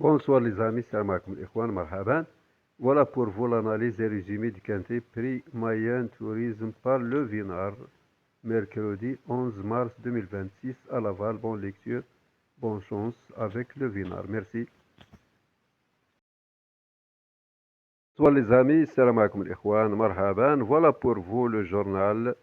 Bonsoir les amis, salam alaikum ikhwan, marhaban. Voilà pour vous l'analyse et résumé du quintet prix Mayen Tourisme par Le Vinard, mercredi 11 mars 2026 à Laval. Bonne lecture, bonne chance avec Le Vinard. Merci. Bonsoir les amis, salam alaikum ikhwan, marhaban. Voilà pour vous le journal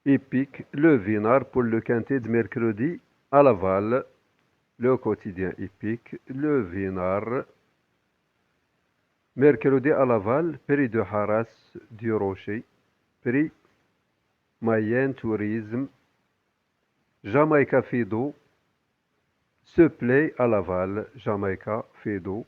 épique Le Vinard pour le quintet de mercredi à Laval. Le quotidien épique, Le Vinard. Mercredi à Laval, prix de Haras du Rocher, prix Mayen Tourisme, Jamaïca Fido, se plaît à Laval, Jamaïca Fido,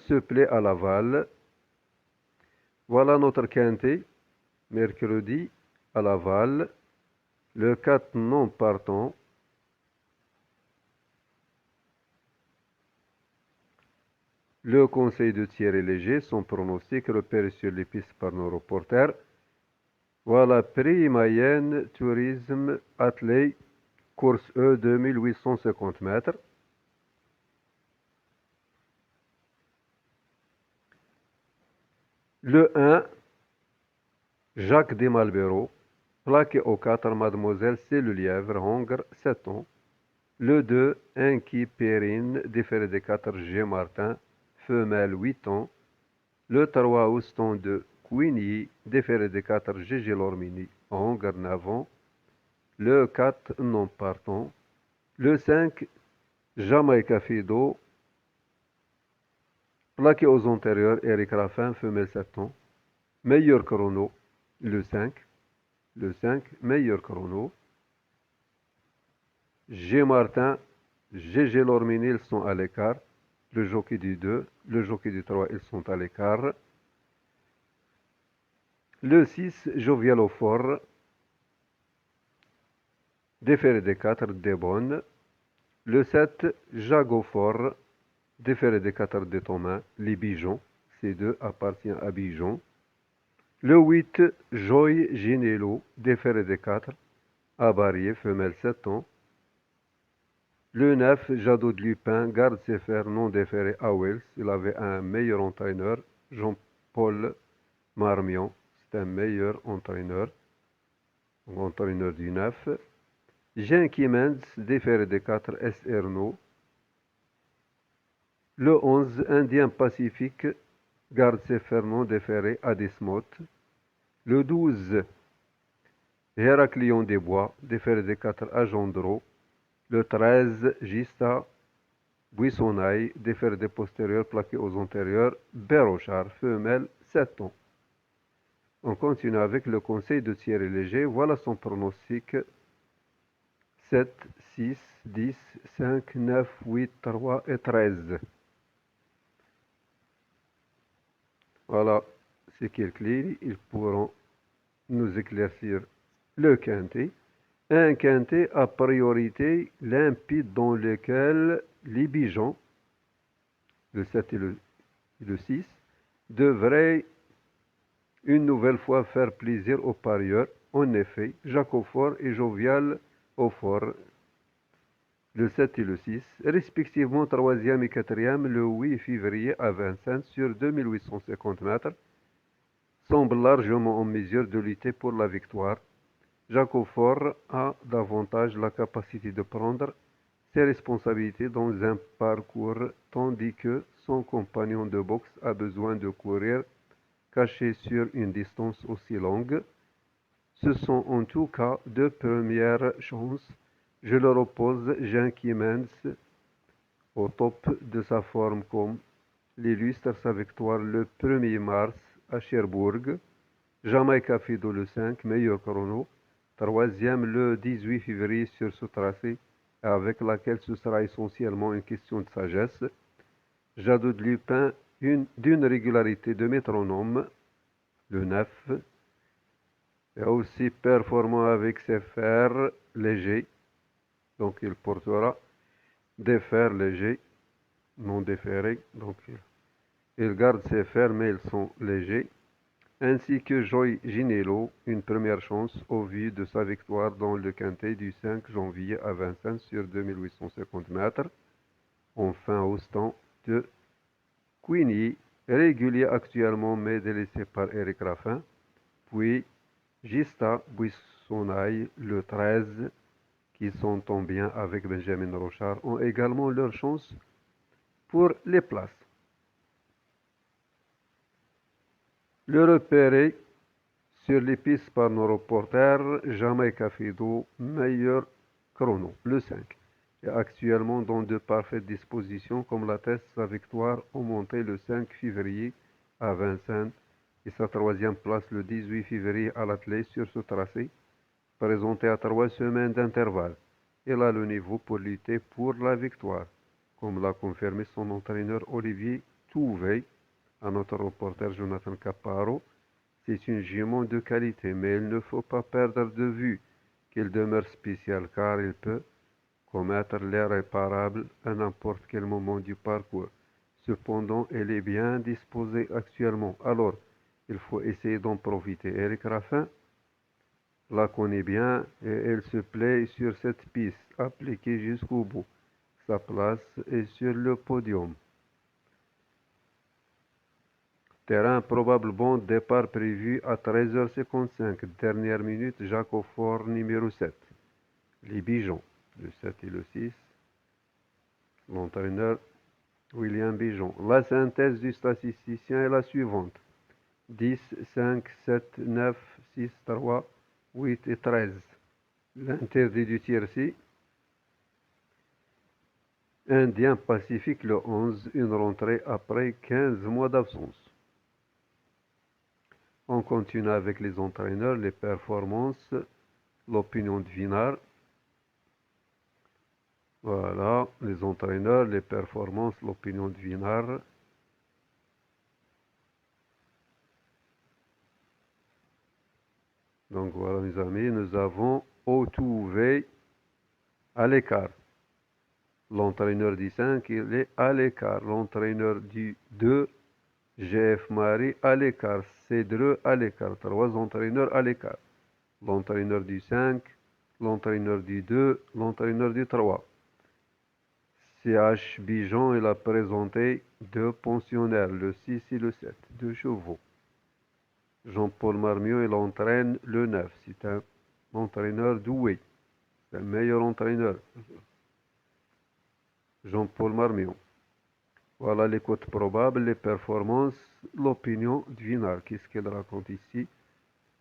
se plaît à Laval. Voilà notre quintet, mercredi à Laval, le 4 non partant. Le conseil de Thierry Léger, son pronostic repéré sur les pistes par nos reporters. Voilà, prix Mayen Tourisme attelé, course E 2850 mètres. Le 1, Jacques Desmalbero, plaqué au 4, Mademoiselle C'est le Lièvre, Hongre, 7 ans. Le 2, Inky Perrine, déféré des 4, G. Martin, femelle, 8 ans. Le 3, Houston de Queenie, déféré des 4, Gégé Lormini, Hongre, 9 ans. Le 4, non partant. Le 5, Jamaïca Fido, plaqué aux antérieurs, Eric Raffin, femelle, 7 ans. Meilleur chrono, le 5. Le 5, meilleur chrono. G. Martin, GG Lormini, ils sont à l'écart. Le jockey du 2, le jockey du 3, ils sont à l'écart. Le 6, Jovial au fort. Déféré des 4, Desbonnes. Le 7, Jago fort. Déféré des 4 de Thomas, les Bijons. Ces deux appartiennent à Bijon. Le 8, Joy Ginello, déféré des 4, à Barrier, femelle, 7 ans. Le 9, Jadot de Lupin, garde ses fers non déféré à Wells. Il avait un meilleur entraîneur, Jean-Paul Marmion. C'est un meilleur entraîneur du 9. Jean Kiemens, déféré des 4, S. Ernaud. Le 11, Indien Pacifique, garde ses fers non déféré à Desmoth. Le 12, Héraclion des Bois, déféré des 4, à Gendreau. Le 13, Gista Buissonnaille, déféré des postérieurs, plaqué aux antérieurs, Bérochard, femelle, 7 ans. On continue avec le conseil de Thierry Léger. Voilà son pronostic. 7, 6, 10, 5, 9, 8, 3 et 13. Voilà ce qu'ils clignent. Ils pourront nous éclaircir le quintet. Un quintet à priorité limpide dans lequel les Bijons, le 7 et le 6, devraient une nouvelle fois faire plaisir aux parieurs. En effet, Jacques Aufort et Jovial Aufort, le 7 et le 6, respectivement 3e et 4e, le 8 février à Vincennes sur 2850 mètres, semblent largement en mesure de lutter pour la victoire. Jacques Aufort a davantage la capacité de prendre ses responsabilités dans un parcours, tandis que son compagnon de boxe a besoin de courir caché sur une distance aussi longue. Ce sont en tout cas deux premières chances. Je leur oppose Jean Kiemens au top de sa forme comme l'illustre sa victoire le 1er mars à Cherbourg. Jamaïca Fido le 5, meilleur chrono. Troisième le 18 février sur ce tracé, avec laquelle ce sera essentiellement une question de sagesse. Jadot de Lupin, d'une régularité de métronome, le 9, est aussi performant avec ses fers légers, donc il portera des fers légers, non déférés, donc il garde ses fers mais ils sont légers, ainsi que Joy Ginello, une première chance au vu de sa victoire dans le quintet du 5 janvier à Vincennes sur 2850 mètres. Enfin, au stand de Queenie, régulier actuellement mais délaissé par Eric Raffin, puis Gista Buissonnaille, le 13, qui s'entend bien avec Benjamin Rochard, ont également leur chance pour les places. Le repéré sur les pistes par nos reporters, Jamaica Fido, meilleur chrono, le 5, est actuellement dans de parfaites dispositions comme l'atteste sa victoire en montée le 5 février à Vincennes et sa troisième place le 18 février à l'athlée sur ce tracé, présenté à 3 semaines d'intervalle. Il a le niveau pour lutter pour la victoire, comme l'a confirmé son entraîneur Olivier Touvet à notre reporter Jonathan Caparo. C'est une jument de qualité, mais il ne faut pas perdre de vue qu'il demeure spécial car il peut commettre l'irréparable à n'importe quel moment du parcours. Cependant, elle est bien disposée actuellement, alors il faut essayer d'en profiter. Eric Raffin la connaît bien et elle se plaît sur cette piste, appliquée jusqu'au bout. Sa place est sur le podium. Terrain probablement départ prévu à 13h55. Dernière minute, Jacques Aufort, numéro 7. Les Bijon, le 7 et le 6. L'entraîneur William Bijon. La synthèse du statisticien est la suivante. 10, 5, 7, 9, 6, 3, 8 et 13. L'interdit du tiercé. Indien Pacifique le 11, une rentrée après 15 mois d'absence. On continue avec les entraîneurs, les performances, l'opinion de Vinard. Voilà, les entraîneurs, les performances, l'opinion de Vinard. Donc voilà mes amis, nous avons Otouvé à l'écart. L'entraîneur du 5, il est à l'écart. L'entraîneur du 2, GF Marie à l'écart. Cédreux à l'écart. 3 entraîneurs à l'écart. L'entraîneur du 5, l'entraîneur du 2, l'entraîneur du 3. CH Bijon, il a présenté 2 pensionnaires, le 6 et le 7, 2 chevaux. Jean-Paul Marmion, il entraîne le 9. C'est un entraîneur doué. C'est un meilleur entraîneur. Jean-Paul Marmion. Voilà les cotes probables, les performances, l'opinion de Vinard. Qu'est-ce qu'elle raconte ici?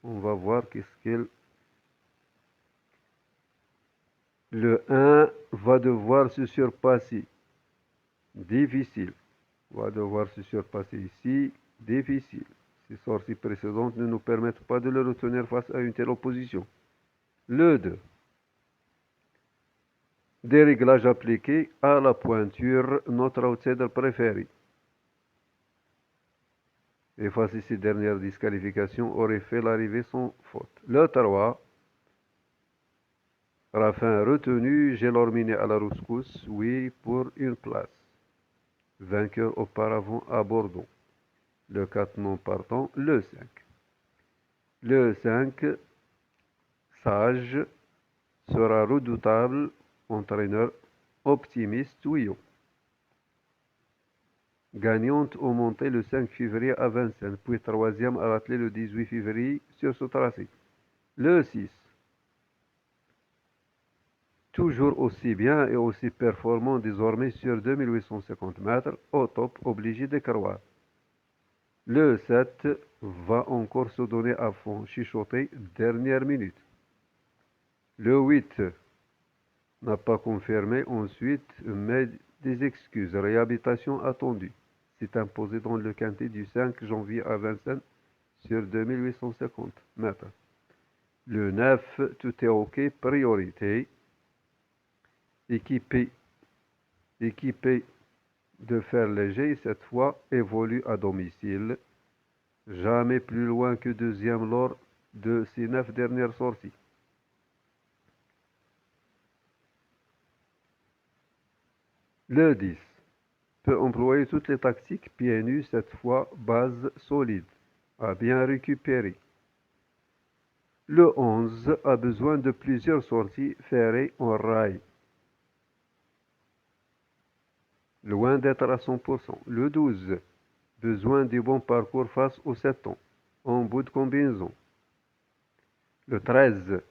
On va voir qu'est-ce qu'elle... Le 1 va devoir se surpasser. Difficile. Va devoir se surpasser ici. Difficile. Ces sorties précédentes ne nous permettent pas de le retenir face à une telle opposition. Le 2. Des réglages appliqués à la pointure, notre outsider préféré. Effacer ces dernières disqualifications aurait fait l'arrivée sans faute. Le 3. Raffin retenu, Gélorminé à la rouscousse, oui, pour une place. Vainqueur auparavant à Bordeaux. Le 4 non partant, le 5. Le 5, Sage, sera redoutable, entraîneur optimiste, oui. Gagnante au monté le 5 février à Vincennes, puis troisième à l'athlée le 18 février sur ce tracé. Le 6. Toujours aussi bien et aussi performant désormais sur 2850 mètres, au top, obligé de croire. Le 7 va encore se donner à fond, chuchoter, dernière minute. Le 8 n'a pas confirmé ensuite, mais des excuses, réhabilitation attendue. C'est imposé dans le quintet du 5 janvier à Vincennes sur 2850 mètres. Le 9, tout est OK, priorité. Équipé de fer léger, cette fois évolue à domicile. Jamais plus loin que deuxième lors de ses 9 dernières sorties. Le 10 peut employer toutes les tactiques pieds nus, cette fois base solide, à bien récupérer. Le 11 a besoin de plusieurs sorties ferrées en rail. loin d'être à 100%. Le 12, besoin du bon parcours face aux 7 ans, en bout de combinaison. Le 13,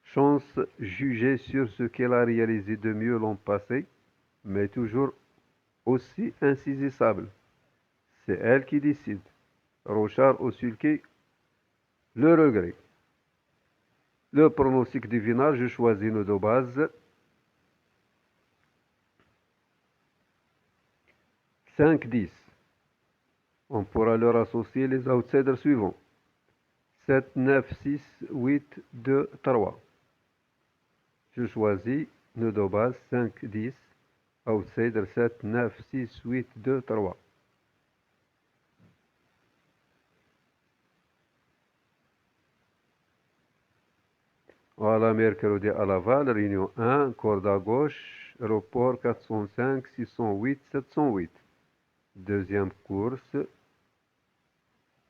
chance jugée sur ce qu'elle a réalisé de mieux l'an passé, mais toujours aussi insaisissable. C'est elle qui décide. Rochard au sulky, le regret. Le pronostic divinal, je choisis nos deux bases. 5-10. On pourra leur associer les outsiders suivants. 7, 9, 6, 8, 2, 3. Je choisis nos deux bases 5, 10. Outsider 7, 9, 6, 8, 2, 3. Voilà, mercredi à Laval, réunion 1, corde à gauche, report 405, 608, 708. Deuxième course,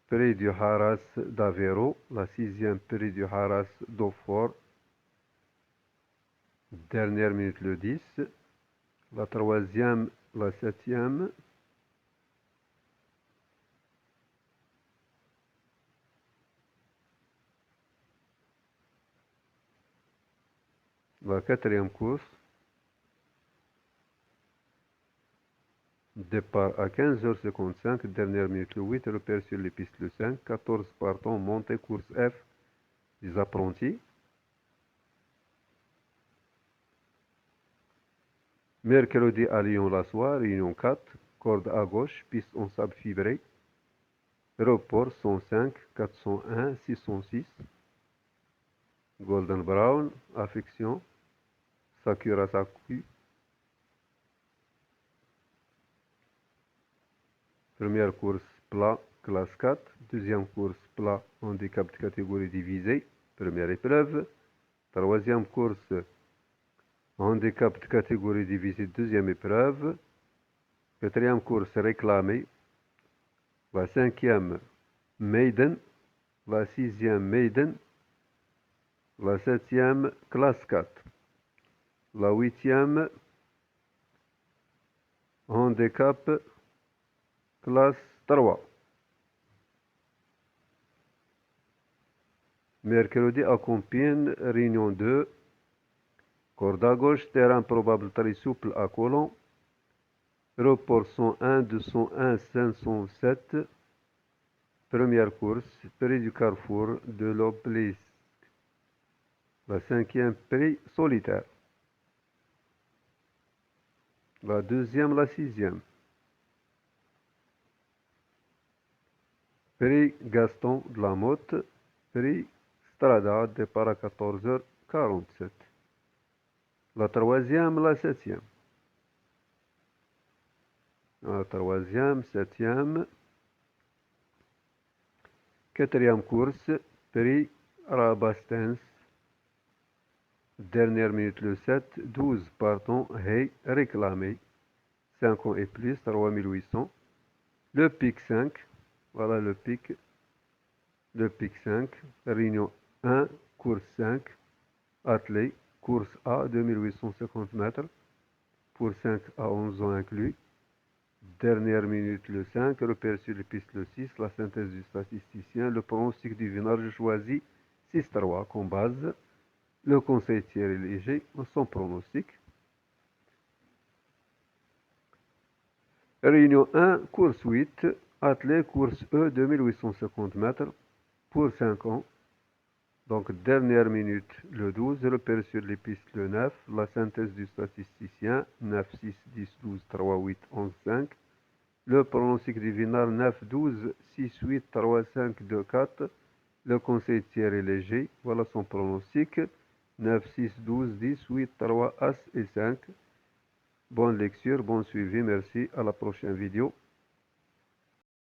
prix du Haras d'Aveyron, la sixième prix du Haras d'Aufort, dernière minute le 10, la troisième, la septième, la quatrième course, départ à 15h55, dernière minute le 8, repère sur les pistes le 5, 14 partants, montée, course F, des apprentis. Mercredi à Lyon-la-Soie, réunion 4, corde à gauche, piste en sable fibré, report 105, 401, 606, Golden Brown, affection, Sakura Saku. Première course plat, classe 4. Deuxième course plat, handicap de catégorie divisée, première épreuve. Troisième course, handicap de catégorie divisée, deuxième épreuve. Quatrième course réclamée. La cinquième, maiden. La sixième, maiden. La septième, classe 4. La huitième, handicap, classe 3. Mercredi à Compiègne, réunion 2. Corde à gauche, terrain probable très souple à Colomb. Report 101, 201, 507. Première course, prix du carrefour de l'Obélisque. La cinquième, prix solitaire. La deuxième, la sixième. Prix Gaston de la Motte. Prix Strada, départ à 14h47. La troisième, la septième. La troisième, septième. Quatrième course, prix Rabastens. Dernière minute le 7, 12 partants, hey, réclamé. 5 ans et plus, 3800. Le pic 5, voilà le pic 5, réunion 1, course 5, attelé, course A, 2850 mètres, pour 5 à 11 ans inclus. Dernière minute le 5, repère sur les pistes le 6, la synthèse du statisticien, le pronostic du vinage choisi 6-3 comme base. Le conseil Thierry Léger, son pronostic. Réunion 1, course 8, attelé, course E, 2850 mètres, pour 5 ans. Donc, dernière minute, le 12, repère sur les pistes le 9, la synthèse du statisticien, 9, 6, 10, 12, 3, 8, 11, 5. Le pronostic du vinard, 9, 12, 6, 8, 3, 5, 2, 4. Le conseil Thierry Léger, voilà son pronostic. 9, 6, 12, 10, 8, 3, As et 5. Bonne lecture, bon suivi, merci, à la prochaine vidéo.